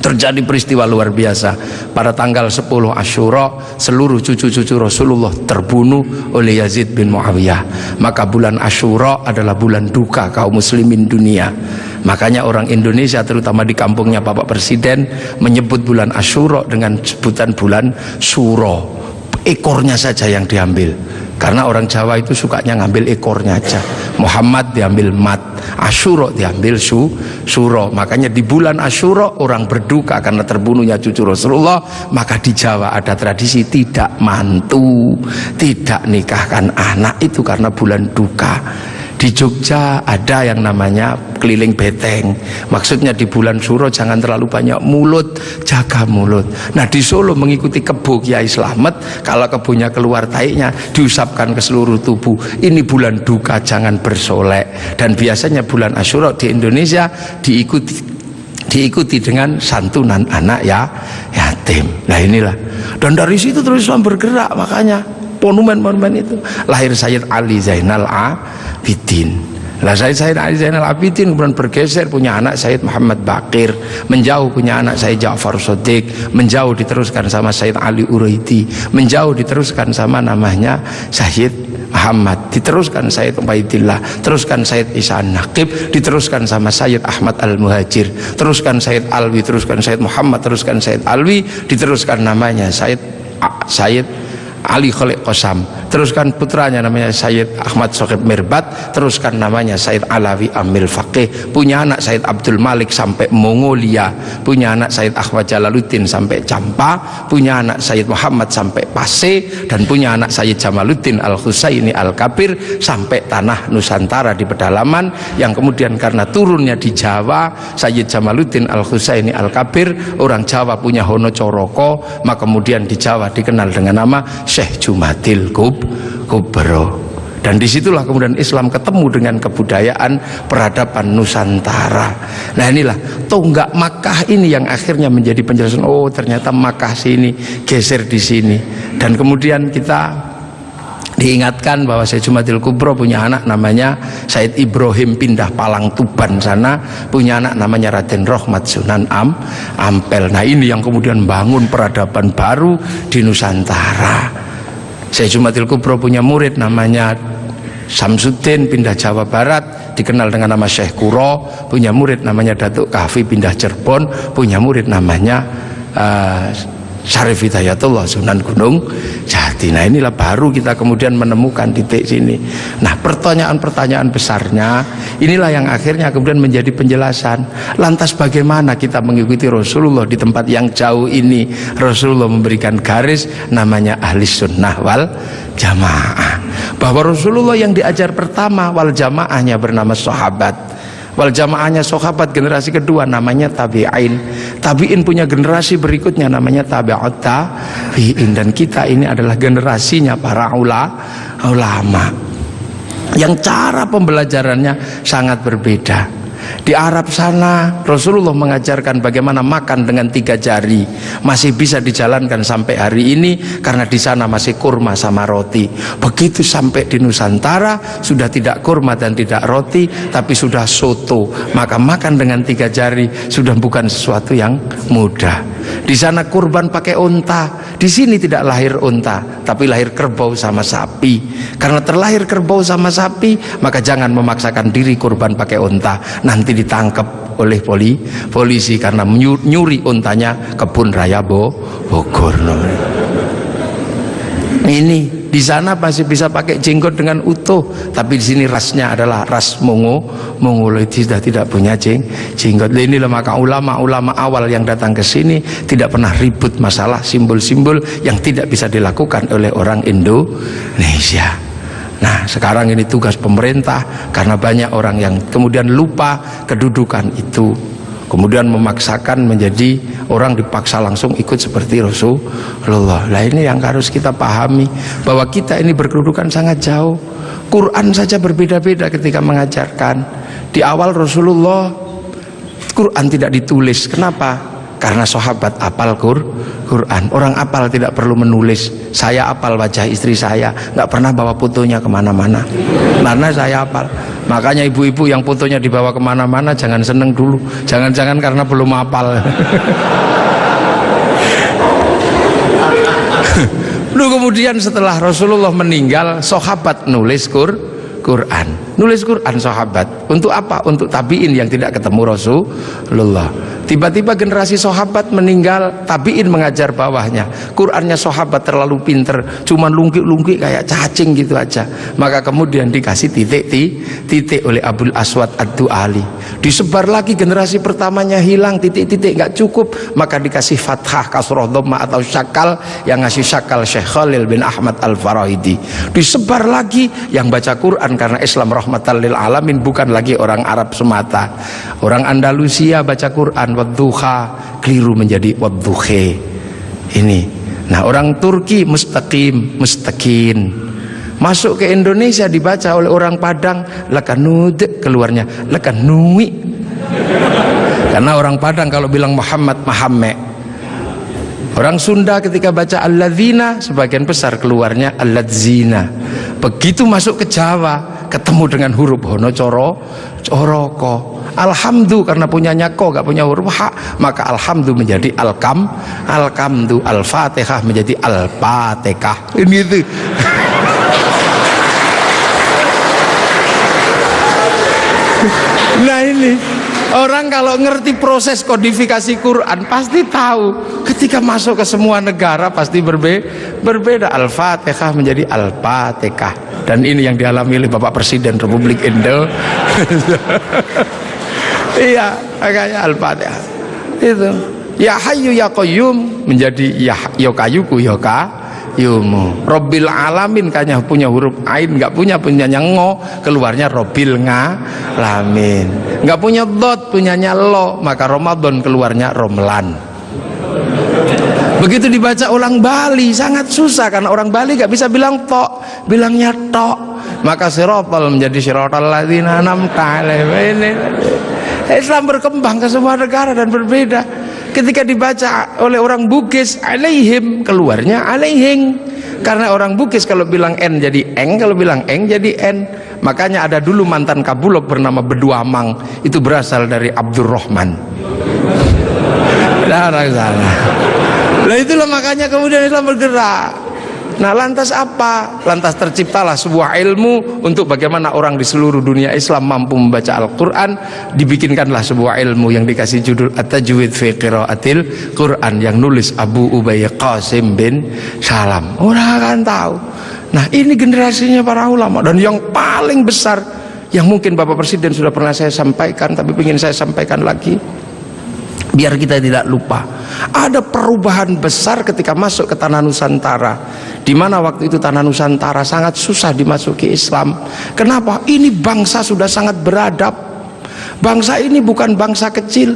terjadi peristiwa luar biasa. Pada tanggal 10 Asyura, seluruh cucu-cucu Rasulullah terbunuh oleh Yazid bin Muawiyah. Maka bulan Asyura adalah bulan duka kaum muslimin dunia. Makanya orang Indonesia, terutama di kampungnya Bapak Presiden, menyebut bulan Asyura dengan sebutan bulan Suro. Ekornya saja yang diambil, karena orang Jawa itu sukanya ngambil ekornya aja. Muhammad diambil mat, Asyura diambil suro. Makanya di bulan Asyura orang berduka karena terbunuhnya cucu Rasulullah. Maka di Jawa ada tradisi tidak mantu, tidak nikahkan anak, itu karena bulan duka. Di Jogja ada yang namanya keliling beteng, maksudnya di bulan Suro jangan terlalu banyak mulut, jaga mulut. Nah di Solo mengikuti kebo Kiai Slamet, kalau kebonya keluar taiknya diusapkan ke seluruh tubuh. Ini bulan duka, jangan bersolek. Dan biasanya bulan Asyura di Indonesia diikuti dengan santunan anak yatim. Nah inilah, dan dari situ terus Islam bergerak. Makanya monumen-monumen itu lahir Sayyid Ali Zainal Abidin. Lah Sayyid Ali Zainal Abidin kemudian bergeser, punya anak Sayyid Muhammad Baqir, menjauh punya anak Sayyid Ja'far Shadiq, menjauh diteruskan sama Sayyid Ali Uraidi, menjauh diteruskan sama namanya Sayyid Muhammad, diteruskan Sayyid Ubaidillah, teruskan Sayyid Isa Naqib, diteruskan sama Sayyid Ahmad Al-Muhajir, teruskan Sayyid Alwi, teruskan Sayyid Muhammad, teruskan Sayyid Alwi, diteruskan namanya Sayyid Ali Khalid Qasam, teruskan putranya namanya Sayyid Ahmad Sohib Mirbat, teruskan namanya Sayyid Alawi Amil Faqih, punya anak Sayyid Abdul Malik sampai Mongolia, punya anak Sayyid Ahmad Jalaluddin sampai Campa, punya anak Sayyid Muhammad sampai Pase, dan punya anak Sayyid Jamaluddin Al-Husaini Al-Kabir sampai tanah Nusantara di pedalaman, yang kemudian karena turunnya di Jawa, Sayyid Jamaluddin Al-Husaini Al-Kabir orang Jawa punya Hono Coroko, maka kemudian di Jawa dikenal dengan nama Syekh Jumadil Kubro. Dan disitulah kemudian Islam ketemu dengan kebudayaan peradaban Nusantara. Nah inilah tonggak Makkah ini yang akhirnya menjadi penjelasan, oh ternyata Makkah sini geser di sini. Dan kemudian kita diingatkan bahwa Syekh Jumadil Kubro punya anak namanya Said Ibrahim, pindah Palang Tuban sana, punya anak namanya Raden Rohmat Sunan Ampel. Nah ini yang kemudian bangun peradaban baru di Nusantara. Syekh Jumadil Kubro punya murid namanya Samsuddin, pindah Jawa Barat, dikenal dengan nama Syekh Kuro, punya murid namanya Datuk Kahfi, pindah Cirebon, punya murid namanya Syarif Hidayatullah Sunan Gunung Jati. Nah inilah baru kita kemudian menemukan titik sini. Nah pertanyaan-pertanyaan besarnya inilah yang akhirnya kemudian menjadi penjelasan. Lantas bagaimana kita mengikuti Rasulullah di tempat yang jauh ini? Rasulullah memberikan garis namanya ahli sunnah wal jamaah, bahwa Rasulullah yang diajar pertama wal jamaahnya bernama sahabat, wal jamaahnya sahabat generasi kedua namanya tabi'in, tabi'in punya generasi berikutnya namanya tabi'ut tabi'in, dan kita ini adalah generasinya para ulama yang cara pembelajarannya sangat berbeda. Di Arab sana Rasulullah mengajarkan bagaimana makan dengan 3 jari, masih bisa dijalankan sampai hari ini karena di sana masih kurma sama roti. Begitu sampai di Nusantara sudah tidak kurma dan tidak roti, tapi sudah soto, maka makan dengan 3 jari sudah bukan sesuatu yang mudah. Di sana kurban pakai unta, di sini tidak lahir unta tapi lahir kerbau sama sapi. Karena terlahir kerbau sama sapi, maka jangan memaksakan diri kurban pakai unta, nanti ditangkap oleh polisi karena nyuri untanya Kebun Raya Bogor. Ini di sana masih bisa pakai jenggot dengan utuh, tapi di sini rasnya adalah ras Mongoloid, sudah tidak punya jenggot. Inilah maka ulama awal yang datang ke sini tidak pernah ribut masalah simbol-simbol yang tidak bisa dilakukan oleh orang Indonesia. Nah, sekarang ini tugas pemerintah karena banyak orang yang kemudian lupa kedudukan itu, kemudian memaksakan menjadi orang dipaksa langsung ikut seperti Rasulullah. Nah, ini yang harus kita pahami, bahwa kita ini berkedudukan sangat jauh. Quran saja berbeda-beda ketika mengajarkan. Di awal Rasulullah Quran tidak ditulis. Kenapa? Karena sahabat apal Quran. Orang apal tidak perlu menulis. Saya apal wajah istri saya, nggak pernah bawa fotonya kemana-mana, karena saya apal. Makanya ibu-ibu yang fotonya dibawa kemana-mana jangan seneng dulu. Jangan-jangan karena belum apal. Lalu kemudian setelah Rasulullah meninggal, sahabat nulis Quran. Nulis Quran sahabat. Untuk apa? Untuk tabiin yang tidak ketemu Rasulullah. Tiba-tiba generasi sahabat meninggal, tabiin mengajar bawahnya. Qurannya sahabat terlalu pinter, cuman lungkik-lungkik kayak cacing gitu aja. Maka kemudian dikasih titik oleh Abul Aswad Ad-Du'ali. Disebar lagi, generasi pertamanya hilang, titik-titik nggak cukup, maka dikasih fathah, kasroh, dhammah atau syakal. Yang ngasih syakal Syekh Khalil bin Ahmad Al-Farahidi. Disebar lagi, yang baca Quran karena Islam rahmatan lil alamin, bukan lagi orang Arab semata. Orang Andalusia baca Quran wadduha, keliru menjadi wadduhe. Ini. Nah, orang Turki mustaqim, mustaqin. Masuk ke Indonesia dibaca oleh orang Padang lakanud, keluarnya lakanui. Karena orang Padang kalau bilang Muhammad Mahamme. Orang Sunda ketika baca alladzina, sebagian besar keluarnya alladzina. Begitu masuk ke Jawa, ketemu dengan huruf hono coroko. Alhamdu karena punyanya ko, gak punya huruf ha, maka alhamdu menjadi alkamdu, al-fatihah menjadi al-fatihah. Ini itu. Nah, ini orang kalau ngerti proses kodifikasi Quran pasti tahu. Ketika masuk ke semua negara pasti berbeda. Al-Fatihah menjadi Al-Fatihah. Dan ini yang dialami oleh Bapak Presiden Republik Indonesia. Iya, kayak Al-Fatihah. Itu. Ya Hayyu Ya Qayyum menjadi ya kayuku ya yumu. Robbil alamin kayaknya punya huruf ain, nggak punyanya ngo, keluarnya Robbil ngalamin. Nggak punya dot, punyanya lo, maka Ramadan keluarnya Romlan. Begitu dibaca orang Bali sangat susah karena orang Bali nggak bisa bilang tok, bilangnya tok. Maka sirotol menjadi sirotol ladzina an'amta alaihim. Islam berkembang ke semua negara dan berbeda. Ketika dibaca oleh orang Bugis alaihim, keluarnya alaihing. Karena orang Bugis kalau bilang n jadi eng, kalau bilang eng jadi n. Makanya ada dulu mantan Kabulok bernama Beduamang, itu berasal dari Abdurrahman. Nah, itulah makanya kemudian Islam bergerak. Nah, lantas apa? Lantas terciptalah sebuah ilmu untuk bagaimana orang di seluruh dunia Islam mampu membaca Al-Quran. Dibikinkanlah sebuah ilmu yang dikasih judul At-Tajwid fi Qiraatil Quran, yang nulis Abu Ubay Qasim bin Salam. Orang akan tahu. Nah, ini generasinya para ulama. Dan yang paling besar, yang mungkin Bapak Presiden sudah pernah saya sampaikan, tapi ingin saya sampaikan lagi biar kita tidak lupa. Ada perubahan besar ketika masuk ke tanah Nusantara, di mana waktu itu tanah Nusantara sangat susah dimasuki Islam. Kenapa? Ini bangsa sudah sangat beradab. Bangsa ini bukan bangsa kecil.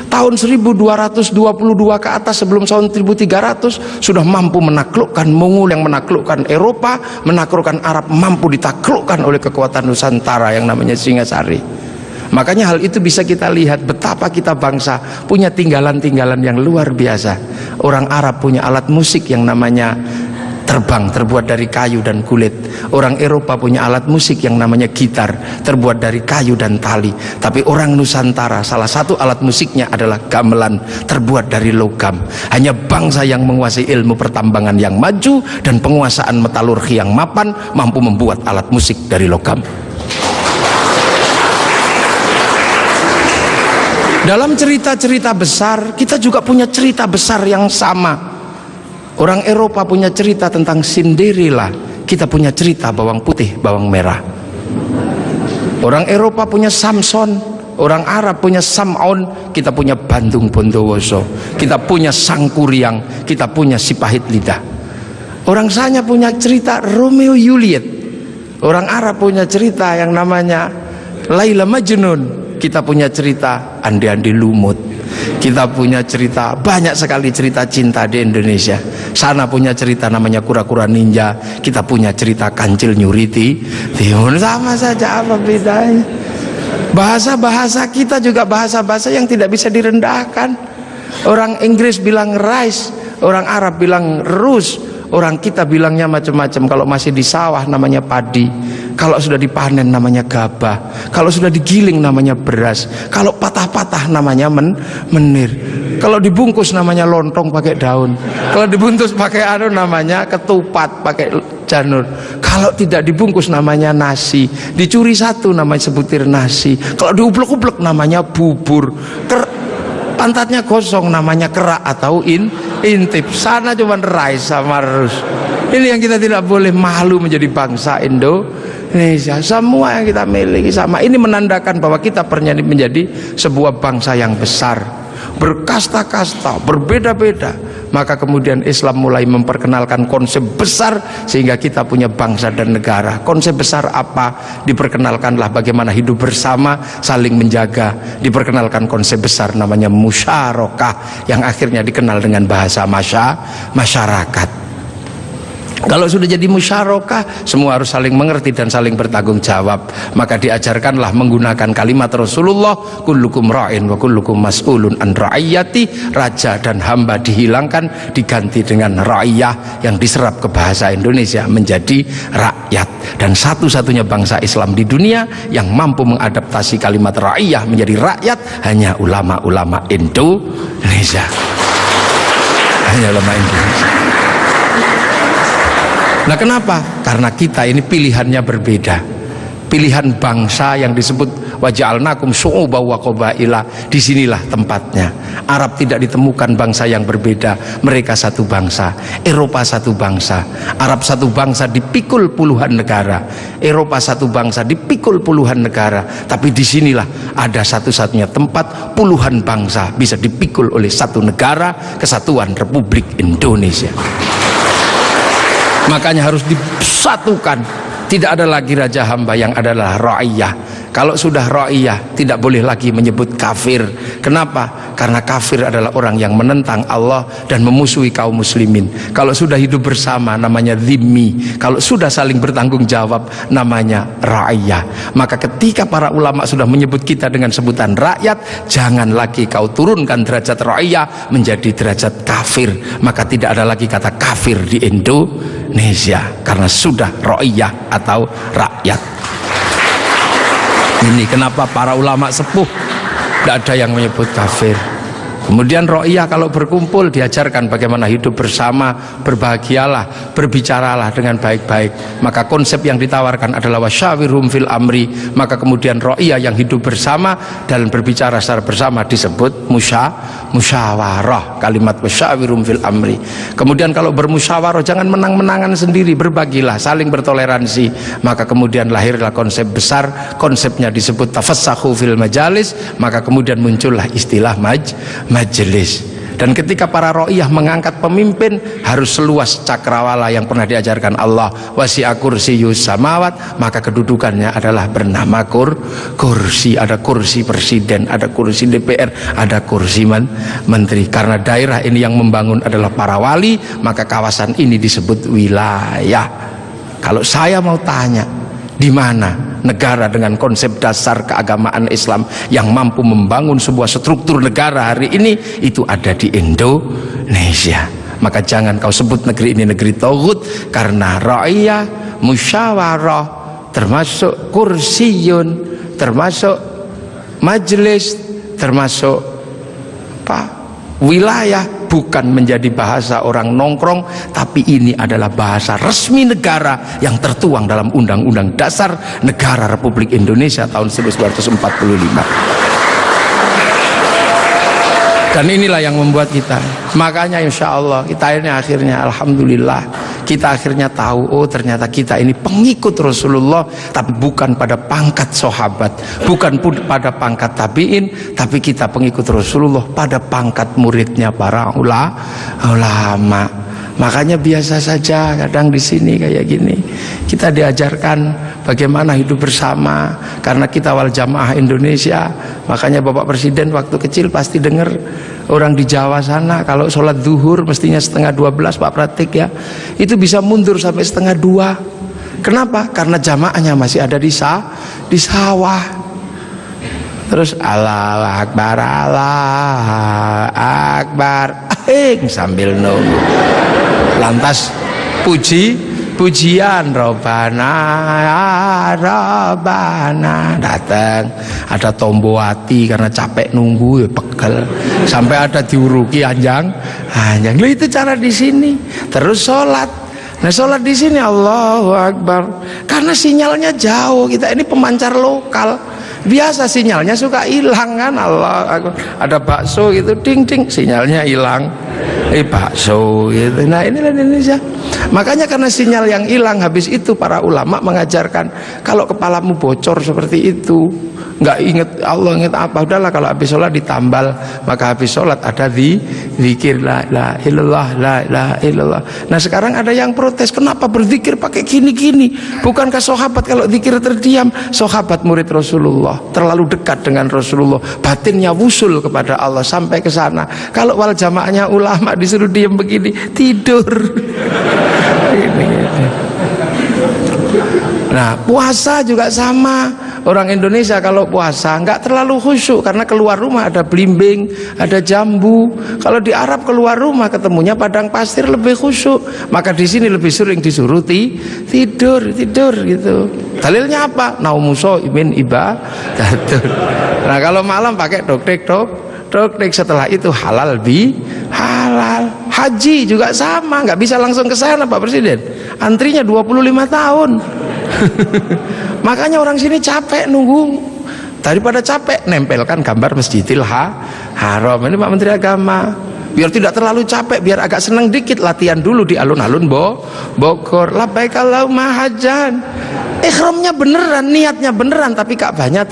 Tahun 1222 ke atas, sebelum tahun 1300 sudah mampu menaklukkan Mongol yang menaklukkan Eropa, menaklukkan Arab, mampu ditaklukkan oleh kekuatan Nusantara yang namanya Singasari. Makanya hal itu bisa kita lihat betapa kita bangsa punya tinggalan-tinggalan yang luar biasa. Orang Arab punya alat musik yang namanya terbang, terbuat dari kayu dan kulit. Orang Eropa punya alat musik yang namanya gitar, terbuat dari kayu dan tali. Tapi orang Nusantara salah satu alat musiknya adalah gamelan, terbuat dari logam. Hanya bangsa yang menguasai ilmu pertambangan yang maju dan penguasaan metalurgi yang mapan mampu membuat alat musik dari logam. Dalam cerita-cerita besar, kita juga punya cerita besar yang sama. Orang Eropa punya cerita tentang Cinderella, kita punya cerita bawang putih, bawang merah. Orang Eropa punya Samson, orang Arab punya Sam'on, kita punya Bandung Bondowoso, kita punya Sangkuriang, kita punya si pahit lidah. Orang Sanya punya cerita Romeo Juliet, orang Arab punya cerita yang namanya Laila Majnun, kita punya cerita Andi-Andi Lumut, kita punya cerita, banyak sekali cerita cinta di Indonesia. Sana punya cerita namanya Kura-Kura Ninja, kita punya cerita Kancil Nyuriti. Timun, sama saja, apa bedanya? Bahasa-bahasa kita juga bahasa-bahasa yang tidak bisa direndahkan. Orang Inggris bilang rice, orang Arab bilang rus, orang kita bilangnya macam-macam. Kalau masih di sawah namanya padi, kalau sudah dipanen namanya gabah, kalau sudah digiling namanya beras, kalau patah-patah namanya menir, kalau dibungkus namanya lontong pakai daun, kalau dibungkus pakai namanya ketupat pakai janur, kalau tidak dibungkus namanya nasi, dicuri satu namanya sebutir nasi, kalau diublek-ublek namanya bubur, pantatnya gosong namanya kerak atau intip. Sana cuma rice sama rus. Ini yang kita tidak boleh malu menjadi bangsa Indonesia. Semua yang kita miliki sama. Ini menandakan bahwa kita pernah menjadi sebuah bangsa yang besar, berkasta-kasta, berbeda-beda. Maka kemudian Islam mulai memperkenalkan konsep besar sehingga kita punya bangsa dan negara. Konsep besar apa? Diperkenalkanlah bagaimana hidup bersama, saling menjaga. Diperkenalkan konsep besar namanya musyarakah, yang akhirnya dikenal dengan bahasa masyarakat. Kalau sudah jadi musyarakah, semua harus saling mengerti dan saling bertanggung jawab. Maka diajarkanlah menggunakan kalimat Rasulullah, kullukum ra'in wa kullukum mas'ulun an ra'iyati. Raja dan hamba dihilangkan, diganti dengan ra'iyah, yang diserap ke bahasa Indonesia menjadi rakyat. Dan satu-satunya bangsa Islam di dunia yang mampu mengadaptasi kalimat ra'iyah menjadi rakyat hanya ulama-ulama Indonesia. Hanya ulama Indonesia. Nah, kenapa? Karena kita ini pilihannya berbeda. Pilihan bangsa yang disebut waja'alnakum syu'uban wa qabaila, disinilah tempatnya. Arab tidak ditemukan bangsa yang berbeda, mereka satu bangsa. Eropa satu bangsa, Arab satu bangsa dipikul puluhan negara, Eropa satu bangsa dipikul puluhan negara. Tapi disinilah ada satu-satunya tempat puluhan bangsa bisa dipikul oleh satu negara, Kesatuan Republik Indonesia. Makanya harus disatukan. Tidak ada lagi raja hamba, yang adalah ra'iyah. Kalau sudah ra'iyah, tidak boleh lagi menyebut kafir. Kenapa? Karena kafir adalah orang yang menentang Allah dan memusuhi kaum muslimin. Kalau sudah hidup bersama namanya dhimmi. Kalau sudah saling bertanggung jawab namanya ra'iyah. Maka ketika para ulama sudah menyebut kita dengan sebutan rakyat, jangan lagi kau turunkan derajat ra'iyah menjadi derajat kafir. Maka tidak ada lagi kata kafir di Indonesia, karena sudah ra'iyah atau rakyat. Ini kenapa para ulama sepuh tidak ada yang menyebut kafir. Kemudian ra'iyah kalau berkumpul diajarkan bagaimana hidup bersama, berbahagialah, berbicaralah dengan baik-baik. Maka konsep yang ditawarkan adalah wasyawirhum fil amri. Maka kemudian ra'iyah yang hidup bersama dan berbicara secara bersama disebut musyawarah. Kalimat wasyawirhum fil amri. Kemudian kalau bermusyawarah jangan menang-menangan sendiri, berbagilah, saling bertoleransi. Maka kemudian lahirlah konsep besar, konsepnya disebut tafassahu fil majalis. Maka kemudian muncullah istilah majelis. Dan ketika para ra'iyah mengangkat pemimpin, harus seluas cakrawala yang pernah diajarkan Allah, wasi'a kursiyus samawat. Maka kedudukannya adalah bernama kursi. Ada kursi presiden, ada kursi DPR, ada kursi menteri. Karena daerah ini yang membangun adalah para wali, maka kawasan ini disebut wilayah. Kalau saya mau tanya, di mana negara dengan konsep dasar keagamaan Islam yang mampu membangun sebuah struktur negara hari ini? Itu ada di Indonesia. Maka jangan kau sebut negeri ini negeri tauhid, karena ra'iyah, musyawarah, termasuk kursiyun, termasuk majelis, termasuk wilayah, bukan menjadi bahasa orang nongkrong, tapi ini adalah bahasa resmi negara yang tertuang dalam Undang-Undang Dasar Negara Republik Indonesia tahun 1945. Dan inilah yang membuat kita, makanya insya Allah kita ini akhirnya alhamdulillah kita akhirnya tahu, oh ternyata kita ini pengikut Rasulullah, tapi bukan pada pangkat sahabat, bukan pun pada pangkat tabiin, tapi kita pengikut Rasulullah pada pangkat muridnya para ulama. Makanya biasa saja kadang di sini kayak gini kita diajarkan bagaimana hidup bersama, karena kita wal jamaah Indonesia. Makanya Bapak Presiden waktu kecil pasti dengar orang di Jawa sana kalau sholat zuhur mestinya 11:30, Pak Pratik ya, itu bisa mundur sampai 1:30. Kenapa? Karena jamaahnya masih ada di sawah. Terus Allahu Akbar, Allahu Akbar, sambil nunggu. Lantas pujian Robana datang, ada Tombowati karena capek nunggu ya pegel, sampai ada diuruki anjang. Loh, itu cara di sini. Terus sholat. Nah, sholat di sini Allahu Akbar. Karena sinyalnya jauh, kita ini pemancar lokal. Biasa sinyalnya suka hilang kan. Allah Akbar. Ada bakso gitu, ding ding, sinyalnya hilang. Bakso gitu. Nah, inilah Indonesia. Makanya karena sinyal yang hilang, habis itu para ulama mengajarkan kalau kepalamu bocor seperti itu, nggak inget Allah, inget apa, udahlah kalau habis sholat ditambal, maka habis sholat ada zikir la ilaha illallah, la ilaha illallah. Nah, sekarang ada yang protes, kenapa berzikir pakai gini-gini? Bukankah sahabat kalau zikir terdiam? Sahabat murid Rasulullah terlalu dekat dengan Rasulullah, batinnya wusul kepada Allah sampai ke sana. Kalau wal jamaahnya ulama disuruh diam begini, tidur. Nah, puasa juga sama. Orang Indonesia kalau puasa nggak terlalu khusyuk karena keluar rumah ada belimbing, ada jambu. Kalau di Arab keluar rumah ketemunya padang pasir lebih khusyuk. Maka di sini lebih sering disuruh tidur gitu. Dalilnya apa? Naumuso imin ibadatun. Nah, kalau malam pakai doktek. Setelah itu halal halal. Haji juga sama, nggak bisa langsung ke sana Pak Presiden. Antrinya 25 tahun. Makanya orang sini capek nunggu. Daripada capek, nempelkan gambar Masjidil Haram. Ini Pak Menteri Agama. Biar tidak terlalu capek, biar agak senang dikit, latihan dulu di alun-alun Bogor. Labbaik Allahumma hajjan. Ihramnya beneran, niatnya beneran, tapi Ka'bahnya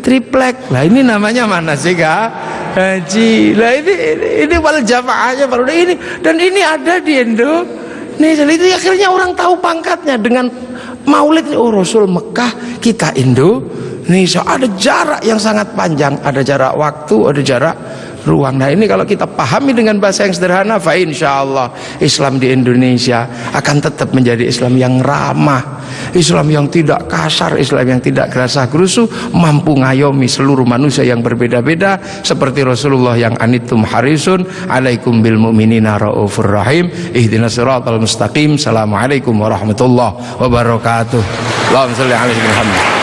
triplek. Lah ini namanya mana sih haji. Lah ini wal jamaahnya baru ini, dan ini ada di Indonesia. Itu akhirnya orang tahu pangkatnya dengan Maulid. Oh, Rasul Mekah, kita Indonesia. Ada jarak yang sangat panjang, ada jarak waktu, ada jarak ruang. Nah, ini kalau kita pahami dengan bahasa yang sederhana, fa insyaallah Islam di Indonesia akan tetap menjadi Islam yang ramah, Islam yang tidak kasar, Islam yang tidak gerasa-gerusu, mampu ngayomi seluruh manusia yang berbeda-beda, seperti Rasulullah yang anittum harisun alaikum bil mu'minina raufur rahim ihdinas siratal mustaqim. Assalamualaikum warahmatullahi wabarakatuh. Allahumma shalli ala Muhammad.